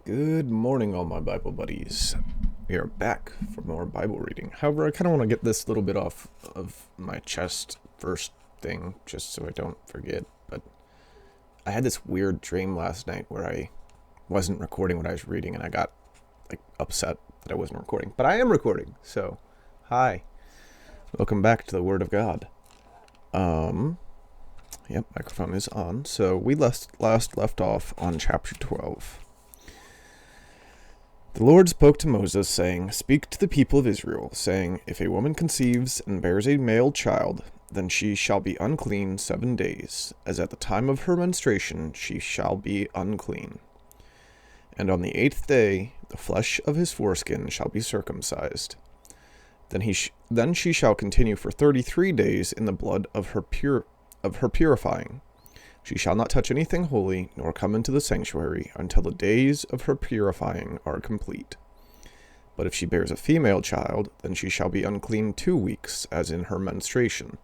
Good morning, all my Bible buddies. We are back for more Bible reading. However, I kind of want to get this little bit off of my chest first thing, just so I don't forget. But I had this weird dream last night where I wasn't recording what I was reading, and I got upset that I wasn't recording. But I am recording, so hi. Welcome back to the Word of God. Yep, microphone is on. So we last left off on chapter 12. The Lord spoke to Moses, saying, Speak to the people of Israel, saying, If a woman conceives and bears a male child, then she shall be unclean 7 days, as at the time of her menstruation she shall be unclean. And on the 8th day the flesh of his foreskin shall be circumcised. Then she shall continue for 33 days in the blood of her purifying. She shall not touch anything holy, nor come into the sanctuary, until the days of her purifying are complete. But if she bears a female child, then she shall be unclean 2 weeks, as in her menstruation,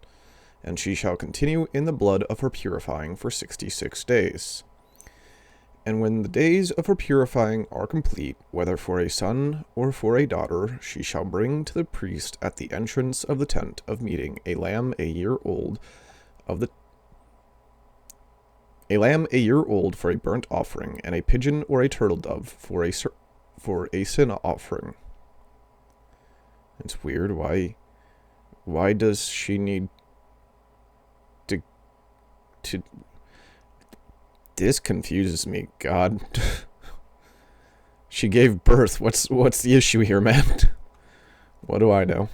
and she shall continue in the blood of her purifying for 66 days. And when the days of her purifying are complete, whether for a son or for a daughter, she shall bring to the priest at the entrance of the tent of meeting a lamb a year old for a burnt offering, and a pigeon or a turtle dove for a sin offering. It's weird. Why does she need to? This confuses me. God, she gave birth. What's the issue here, man? What do I know?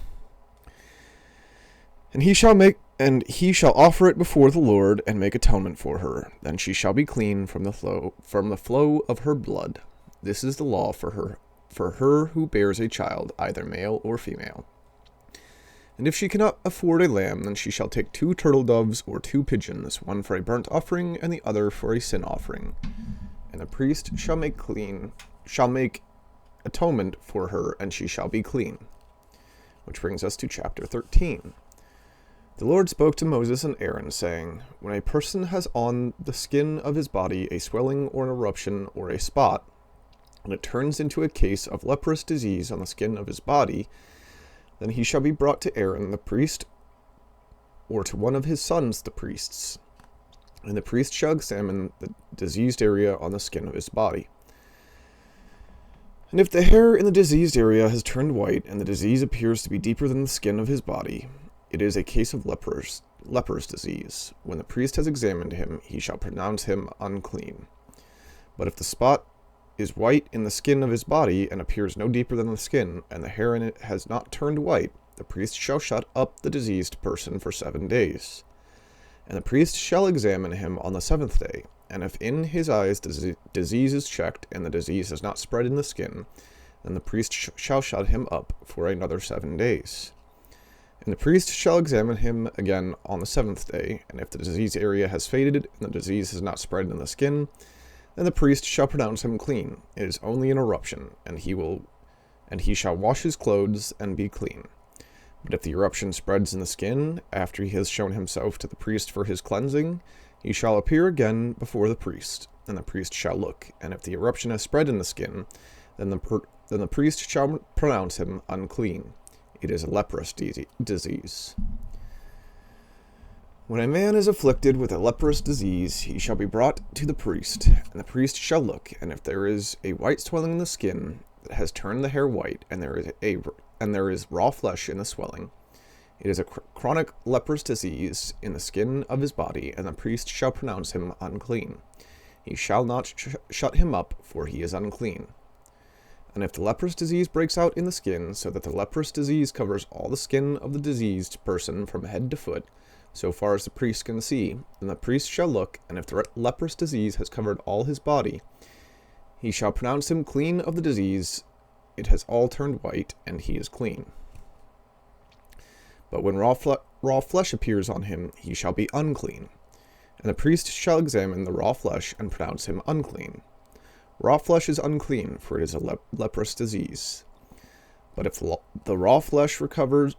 And he shall offer it before the Lord, and make atonement for her. Then she shall be clean from the flow of her blood. This is the law for her who bears a child, either male or female. And if she cannot afford a lamb, then she shall take 2 turtle doves or 2 pigeons, one for a burnt offering, and the other for a sin offering. And the priest shall make atonement for her, and she shall be clean. Which brings us to chapter 13. The Lord spoke to Moses and Aaron, saying, When a person has on the skin of his body a swelling or an eruption or a spot, and it turns into a case of leprous disease on the skin of his body, then he shall be brought to Aaron the priest, or to one of his sons the priests. And the priest shall examine the diseased area on the skin of his body. And if the hair in the diseased area has turned white, and the disease appears to be deeper than the skin of his body, it is a case of leprous disease. When the priest has examined him, he shall pronounce him unclean. But if the spot is white in the skin of his body, and appears no deeper than the skin, and the hair in it has not turned white, the priest shall shut up the diseased person for 7 days. And the priest shall examine him on the 7th day, and if in his eyes disease is checked, and the disease has not spread in the skin, then the priest shall shut him up for another 7 days. And the priest shall examine him again on the 7th day, and if the disease area has faded, and the disease has not spread in the skin, then the priest shall pronounce him clean. It is only an eruption, and he shall wash his clothes and be clean. But if the eruption spreads in the skin, after he has shown himself to the priest for his cleansing, he shall appear again before the priest, and the priest shall look. And if the eruption has spread in the skin, then the priest shall pronounce him unclean. It is a leprous disease. When a man is afflicted with a leprous disease, he shall be brought to the priest, and the priest shall look, and if there is a white swelling in the skin that has turned the hair white, and there is raw flesh in the swelling, it is a chronic leprous disease in the skin of his body, and the priest shall pronounce him unclean. He shall not shut him up, for he is unclean. And if the leprous disease breaks out in the skin, so that the leprous disease covers all the skin of the diseased person from head to foot, so far as the priest can see, then the priest shall look, and if the leprous disease has covered all his body, he shall pronounce him clean of the disease. It has all turned white, and he is clean. But when raw flesh appears on him, he shall be unclean. And the priest shall examine the raw flesh and pronounce him unclean. Raw flesh is unclean, for it is a leprous disease. But if the raw flesh recovers,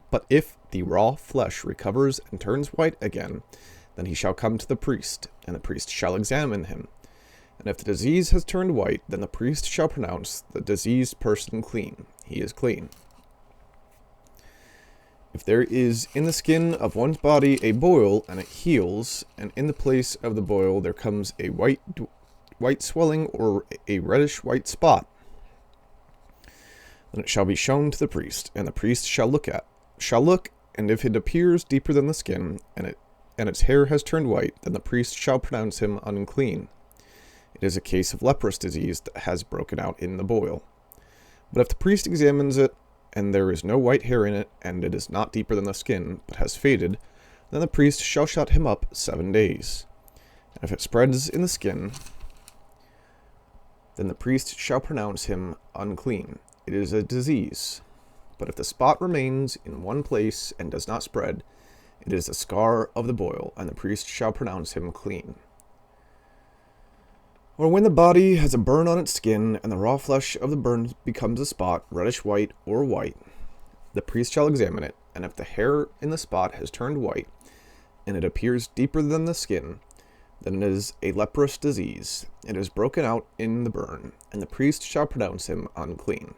But if the raw flesh recovers and turns white again, then he shall come to the priest, and the priest shall examine him. And if the disease has turned white, then the priest shall pronounce the diseased person clean. He is clean. If there is in the skin of one's body a boil, and it heals, and in the place of the boil there comes a white swelling or a reddish-white spot, then it shall be shown to the priest, and the priest shall look, and if it appears deeper than the skin, and its hair has turned white, then the priest shall pronounce him unclean. It is a case of leprous disease that has broken out in the boil. But if the priest examines it, and there is no white hair in it, and it is not deeper than the skin, but has faded, then the priest shall shut him up 7 days. And if it spreads in the skin, then the priest shall pronounce him unclean. It is a disease. But if the spot remains in one place and does not spread, it is a scar of the boil, and the priest shall pronounce him clean. Or when the body has a burn on its skin, and the raw flesh of the burn becomes a spot, reddish-white or white, the priest shall examine it, and if the hair in the spot has turned white, and it appears deeper than the skin, then it is a leprous disease. It is broken out in the burn, and the priest shall pronounce him unclean.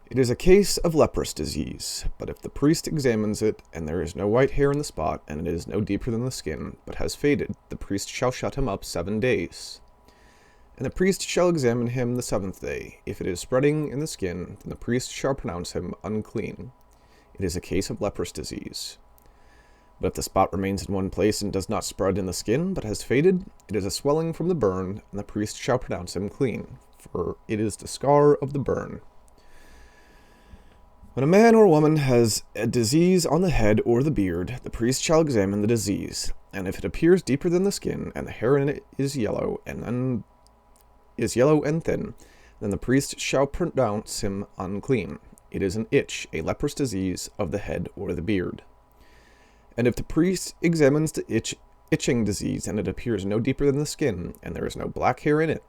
It is a case of leprous disease, but if the priest examines it, and there is no white hair in the spot, and it is no deeper than the skin, but has faded, the priest shall shut him up 7 days. And the priest shall examine him the 7th day. If it is spreading in the skin, then the priest shall pronounce him unclean. It is a case of leprous disease. But if the spot remains in one place and does not spread in the skin, but has faded, it is a swelling from the burn, and the priest shall pronounce him clean, for it is the scar of the burn. When a man or woman has a disease on the head or the beard, the priest shall examine the disease, and if it appears deeper than the skin, and the hair in it is yellow and thin, then the priest shall pronounce him unclean. It is an itch, a leprous disease of the head or the beard. And if the priest examines the itching disease, and it appears no deeper than the skin, and there is no black hair in it,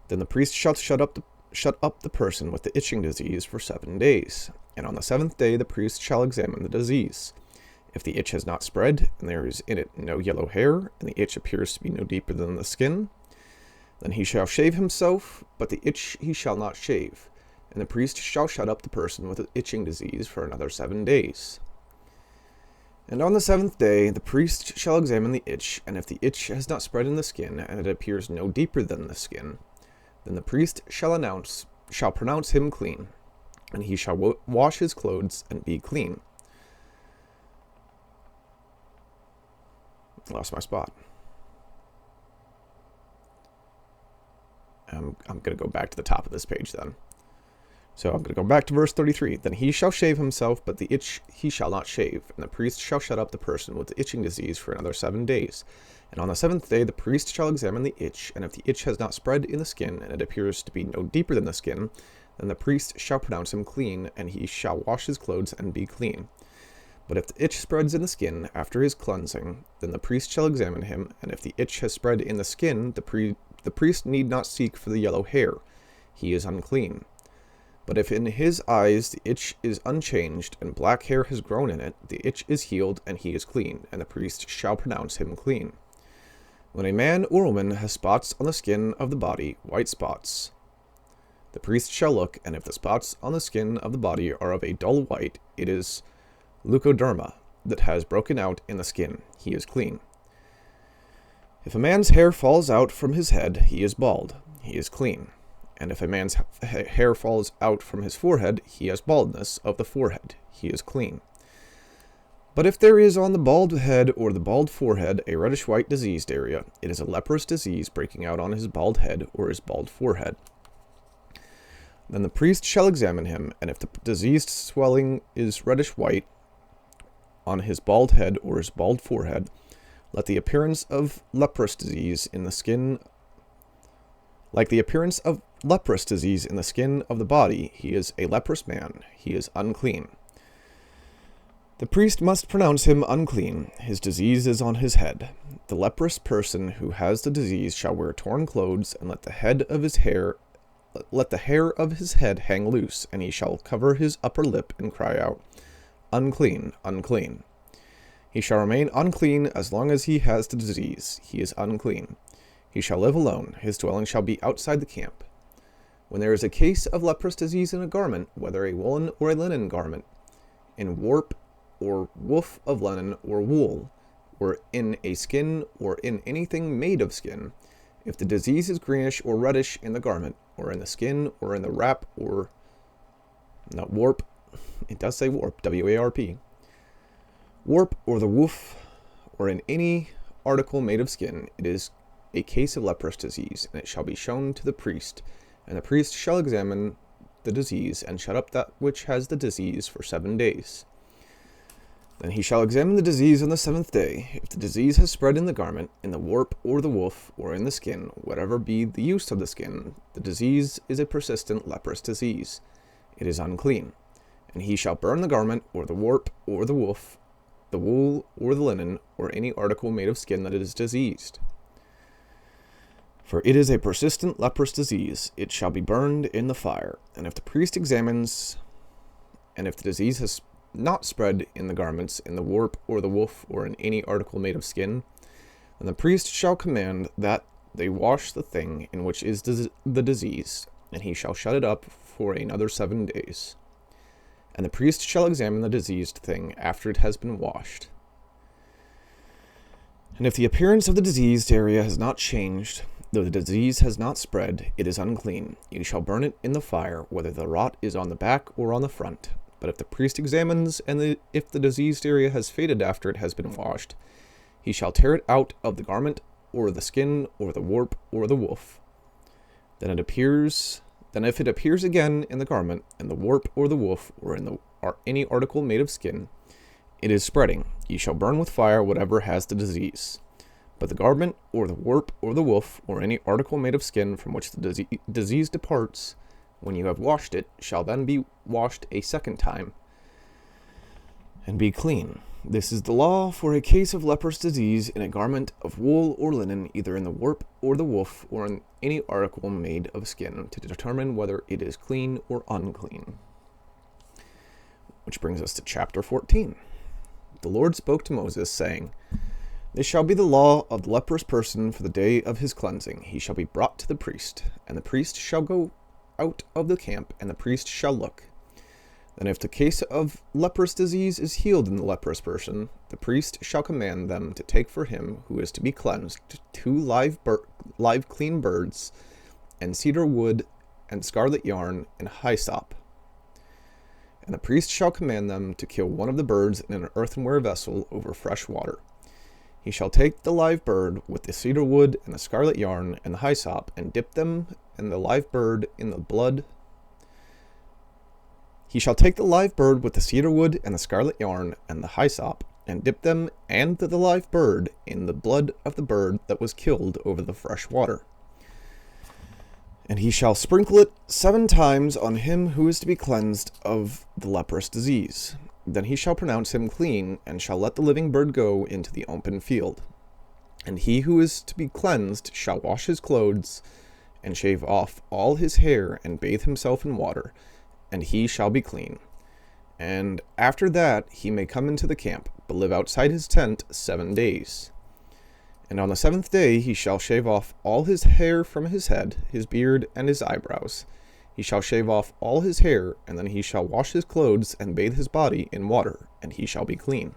then the priest shall shut up the person with the itching disease for 7 days. And on the 7th day the priest shall examine the disease. If the itch has not spread, and there is in it no yellow hair, and the itch appears to be no deeper than the skin, then he shall shave himself, but the itch he shall not shave. And the priest shall shut up the person with the itching disease for another 7 days. And on the 7th day the priest shall examine the itch, and if the itch has not spread in the skin, and it appears no deeper than the skin, then the priest shall pronounce him clean, and he shall wash his clothes and be clean. Lost my spot. I'm going to go back to the top of this page then. So I'm going to go back to verse 33. Then he shall shave himself, but the itch he shall not shave. And the priest shall shut up the person with the itching disease for another 7 days. And on the 7th day the priest shall examine the itch, and if the itch has not spread in the skin, and it appears to be no deeper than the skin, then the priest shall pronounce him clean, and he shall wash his clothes and be clean. But if the itch spreads in the skin after his cleansing, then the priest shall examine him, and if the itch has spread in the skin, the priest need not seek for the yellow hair. He is unclean. But if in his eyes the itch is unchanged, and black hair has grown in it, the itch is healed, and he is clean, and the priest shall pronounce him clean. When a man or woman has spots on the skin of the body, white spots, the priest shall look, and if the spots on the skin of the body are of a dull white, it is leucoderma that has broken out in the skin. He is clean. If a man's hair falls out from his head, he is bald. He is clean. And if a man's hair falls out from his forehead, he has baldness of the forehead. He is clean. But if there is on the bald head or the bald forehead a reddish-white diseased area, it is a leprous disease breaking out on his bald head or his bald forehead. Then the priest shall examine him, and if the diseased swelling is reddish-white on his bald head or his bald forehead, let the appearance of leprous disease in the skin Like the appearance of leprous disease in the skin of the body, he is a leprous man. He is unclean. The priest must pronounce him unclean. His disease is on his head. The leprous person who has the disease shall wear torn clothes, and let the hair of his head hang loose, and he shall cover his upper lip and cry out, "Unclean, unclean." He shall remain unclean as long as he has the disease. He is unclean. He shall live alone. His dwelling shall be outside the camp. When there is a case of leprous disease in a garment, whether a woolen or a linen garment, in warp or woof of linen or wool, or in a skin or in anything made of skin, if the disease is greenish or reddish in the garment, or in the skin, or in the wrap, or not warp, it does say warp, W-A-R-P, warp or the woof, or in any article made of skin, it is a case of leprous disease, and it shall be shown to the priest, and the priest shall examine the disease, and shut up that which has the disease for 7 days. Then he shall examine the disease on the 7th day. If the disease has spread in the garment, in the warp, or the woof, or in the skin, whatever be the use of the skin, the disease is a persistent leprous disease. It is unclean. And he shall burn the garment, or the warp, or the woof, the wool, or the linen, or any article made of skin that is diseased. For it is a persistent leprous disease. It shall be burned in the fire. And if the priest examines, and if the disease has not spread in the garments, in the warp, or the woof, or in any article made of skin, then the priest shall command that they wash the thing in which is the disease, and he shall shut it up for another 7 days. And the priest shall examine the diseased thing after it has been washed. And if the appearance of the diseased area has not changed, though the disease has not spread, it is unclean. You shall burn it in the fire, whether the rot is on the back or on the front. But if the priest examines, and if the diseased area has faded after it has been washed, he shall tear it out of the garment, or the skin, or the warp, or the woof. Then if it appears again in the garment, in the warp, or the woof, or in any article made of skin, it is spreading. Ye shall burn with fire whatever has the disease. But the garment, or the warp, or the woof, or any article made of skin from which the disease departs, when you have washed it, shall then be washed a second time, and be clean. This is the law for a case of leprous disease in a garment of wool or linen, either in the warp or the woof, or in any article made of skin, to determine whether it is clean or unclean. Which brings us to chapter 14. The Lord spoke to Moses, saying, This shall be the law of the leprous person for the day of his cleansing. He shall be brought to the priest, and the priest shall go out of the camp, and the priest shall look. Then if the case of leprous disease is healed in the leprous person, the priest shall command them to take for him who is to be cleansed 2 live clean birds, and cedar wood, and scarlet yarn, and hyssop. And the priest shall command them to kill one of the birds in an earthenware vessel over fresh water. He shall take the live bird with the cedar wood and the scarlet yarn and the hyssop, and dip them and the live bird in the blood. He shall take the live bird with the cedar wood and the scarlet yarn and the hyssop, and dip them and the live bird in the blood of the bird that was killed over the fresh water. And he shall sprinkle it 7 times on him who is to be cleansed of the leprous disease. Then he shall pronounce him clean, and shall let the living bird go into the open field. And he who is to be cleansed shall wash his clothes, and shave off all his hair, and bathe himself in water, and he shall be clean. And after that he may come into the camp, but live outside his tent 7 days. And on the 7th day he shall shave off all his hair from his head, his beard, and his eyebrows. He shall shave off all his hair, and then he shall wash his clothes, and bathe his body in water, and he shall be clean.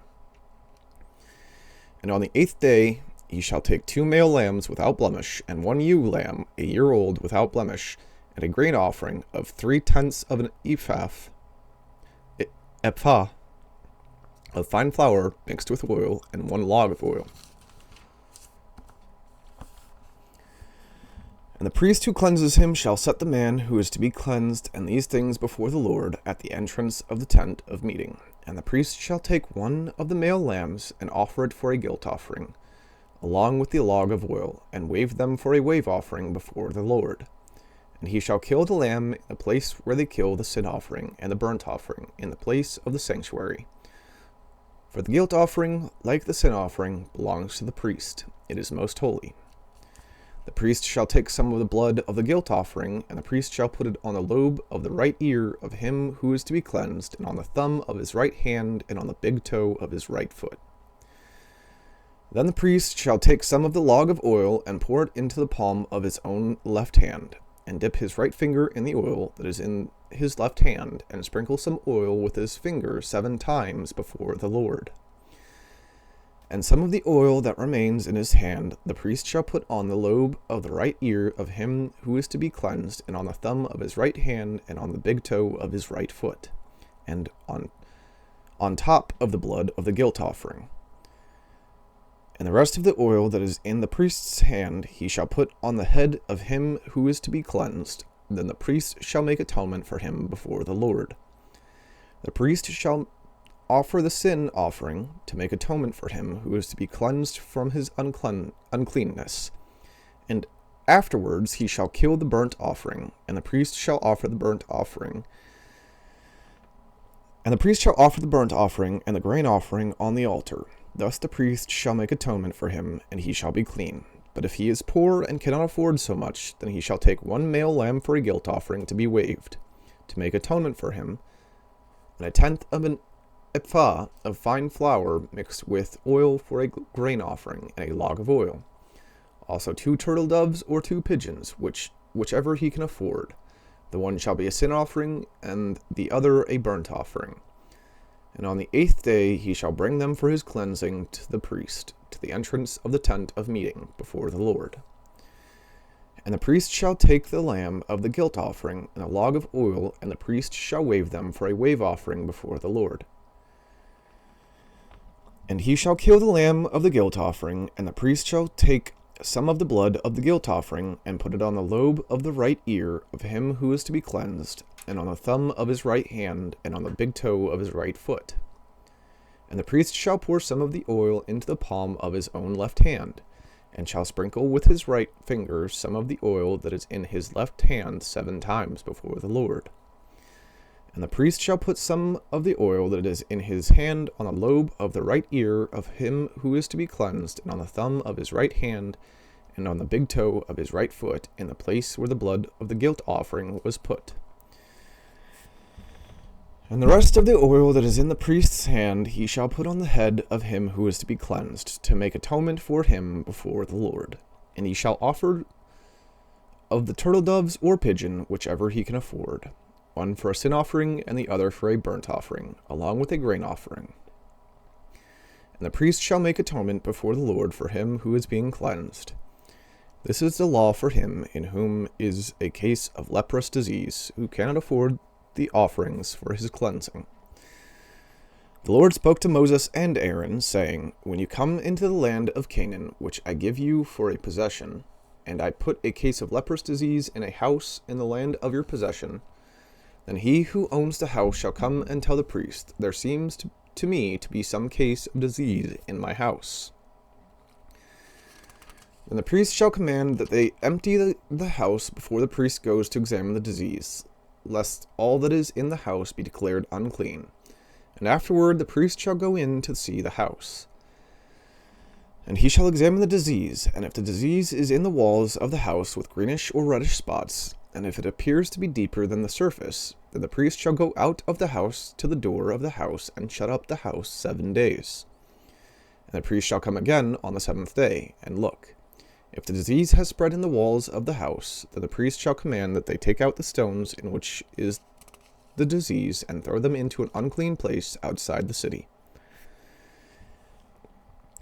And on the 8th day he shall take 2 male lambs without blemish, and 1 ewe lamb, a year old, without blemish, and a grain offering of 3/10 of an ephah of fine flour mixed with oil, and 1 log of oil. And the priest who cleanses him shall set the man who is to be cleansed and these things before the Lord at the entrance of the tent of meeting. And the priest shall take 1 of the male lambs and offer it for a guilt offering, along with the log of oil, and wave them for a wave offering before the Lord. And he shall kill the lamb in the place where they kill the sin offering and the burnt offering, in the place of the sanctuary. For the guilt offering, like the sin offering, belongs to the priest. It is most holy. The priest shall take some of the blood of the guilt offering, and the priest shall put it on the lobe of the right ear of him who is to be cleansed, and on the thumb of his right hand, and on the big toe of his right foot. Then the priest shall take some of the log of oil and pour it into the palm of his own left hand, and dip his right finger in the oil that is in his left hand, and sprinkle some oil with his finger 7 times before the Lord. And some of the oil that remains in his hand the priest shall put on the lobe of the right ear of him who is to be cleansed, and on the thumb of his right hand, and on the big toe of his right foot, and on top of the blood of the guilt offering. And the rest of the oil that is in the priest's hand he shall put on the head of him who is to be cleansed. Then the priest shall make atonement for him before the Lord. The priest shall offer the sin offering to make atonement for him who is to be cleansed from his uncleanness. And afterwards he shall kill the burnt offering, and the priest shall offer the burnt offering. And the priest shall offer the burnt offering and the grain offering on the altar. Thus the priest shall make atonement for him, and he shall be clean. But if he is poor and cannot afford so much, then he shall take 1 male lamb for a guilt offering to be waved, to make atonement for him, and 1/10 of an ephah of fine flour mixed with oil for a grain offering, and a log of oil. Also 2 turtle doves or 2 pigeons, whichever he can afford. The one shall be a sin offering, and the other a burnt offering. And on the 8th day he shall bring them for his cleansing to the priest, to the entrance of the tent of meeting before the Lord. And the priest shall take the lamb of the guilt offering and a log of oil, and the priest shall wave them for a wave offering before the Lord. And he shall kill the lamb of the guilt offering, and the priest shall take some of the blood of the guilt offering, and put it on the lobe of the right ear of him who is to be cleansed, and on the thumb of his right hand, and on the big toe of his right foot. And the priest shall pour some of the oil into the palm of his own left hand, and shall sprinkle with his right finger some of the oil that is in his left hand 7 times before the Lord. And the priest shall put some of the oil that is in his hand on the lobe of the right ear of him who is to be cleansed, and on the thumb of his right hand, and on the big toe of his right foot, in the place where the blood of the guilt offering was put. And the rest of the oil that is in the priest's hand he shall put on the head of him who is to be cleansed, to make atonement for him before the Lord. And he shall offer of the turtle doves or pigeon, whichever he can afford, one for a sin offering and the other for a burnt offering, along with a grain offering. And the priest shall make atonement before the Lord for him who is being cleansed. This is the law for him in whom is a case of leprous disease, who cannot afford the offerings for his cleansing. The Lord spoke to Moses and Aaron, saying, When you come into the land of Canaan, which I give you for a possession, and I put a case of leprous disease in a house in the land of your possession, then he who owns the house shall come and tell the priest, There seems to me to be some case of disease in my house. Then the priest shall command that they empty the house before the priest goes to examine the disease, lest all that is in the house be declared unclean. And afterward the priest shall go in to see the house. And he shall examine the disease, and if the disease is in the walls of the house with greenish or reddish spots, and if it appears to be deeper than the surface, then the priest shall go out of the house to the door of the house, and shut up the house 7 days. And the priest shall come again on the 7th day, and look. If the disease has spread in the walls of the house, then the priest shall command that they take out the stones in which is the disease, and throw them into an unclean place outside the city.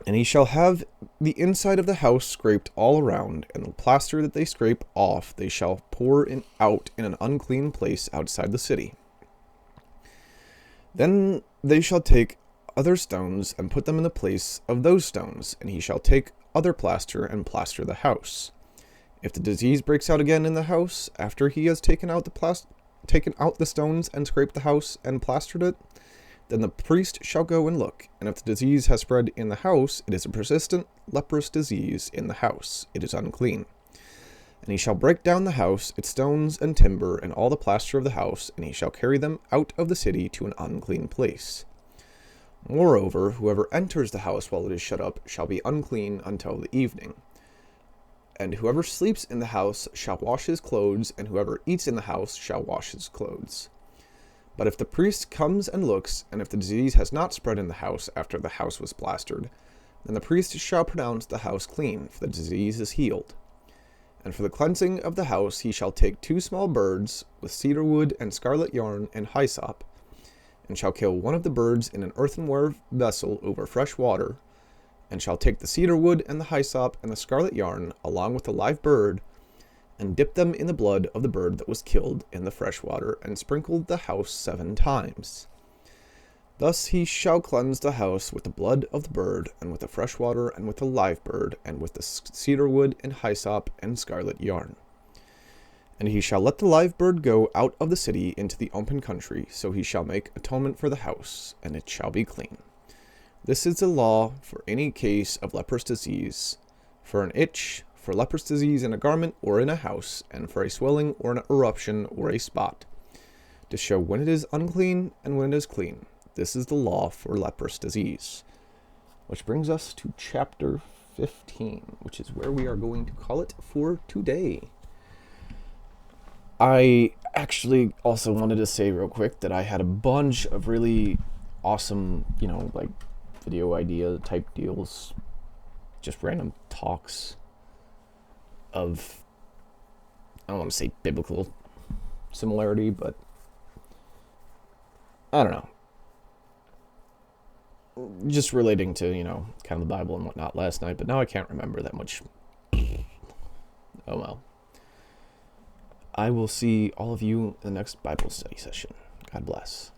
And he shall have the inside of the house scraped all around, and the plaster that they scrape off they shall pour out in an unclean place outside the city. Then they shall take other stones and put them in the place of those stones, and he shall take other plaster and plaster the house. If the disease breaks out again in the house, after he has taken out the stones and scraped the house and plastered it, then the priest shall go and look, and if the disease has spread in the house, it is a persistent leprous disease in the house, it is unclean. And he shall break down the house, its stones and timber, and all the plaster of the house, and he shall carry them out of the city to an unclean place. Moreover, whoever enters the house while it is shut up shall be unclean until the evening. And whoever sleeps in the house shall wash his clothes, and whoever eats in the house shall wash his clothes. But if the priest comes and looks, and if the disease has not spread in the house after the house was plastered, Then the priest shall pronounce the house clean, for the disease is healed. And for the cleansing of the house he shall take 2 small birds, with cedar wood and scarlet yarn and hyssop, and shall kill one of the birds in an earthenware vessel over fresh water, and shall take the cedar wood and the hyssop and the scarlet yarn, along with the live bird, and dip them in the blood of the bird that was killed in the fresh water, and sprinkle the house 7 times. Thus he shall cleanse the house with the blood of the bird, and with the fresh water, and with the live bird, and with the cedar wood, and hyssop, and scarlet yarn. And he shall let the live bird go out of the city into the open country, so he shall make atonement for the house, and it shall be clean. This is the law for any case of leprous disease, for an itch, for leprous disease in a garment or in a house, and for a swelling or an eruption or a spot, to show when it is unclean and when it is clean. This is the law for leprous disease. Which brings us to chapter 15, which is where we are going to call it for today. I actually also wanted to say real quick that I had a bunch of really awesome, like video idea type deals, just random talks of, I don't want to say biblical similarity, but I don't know. Just relating to, kind of the Bible and whatnot last night, but now I can't remember that much. Oh well. I will see all of you in the next Bible study session. God bless.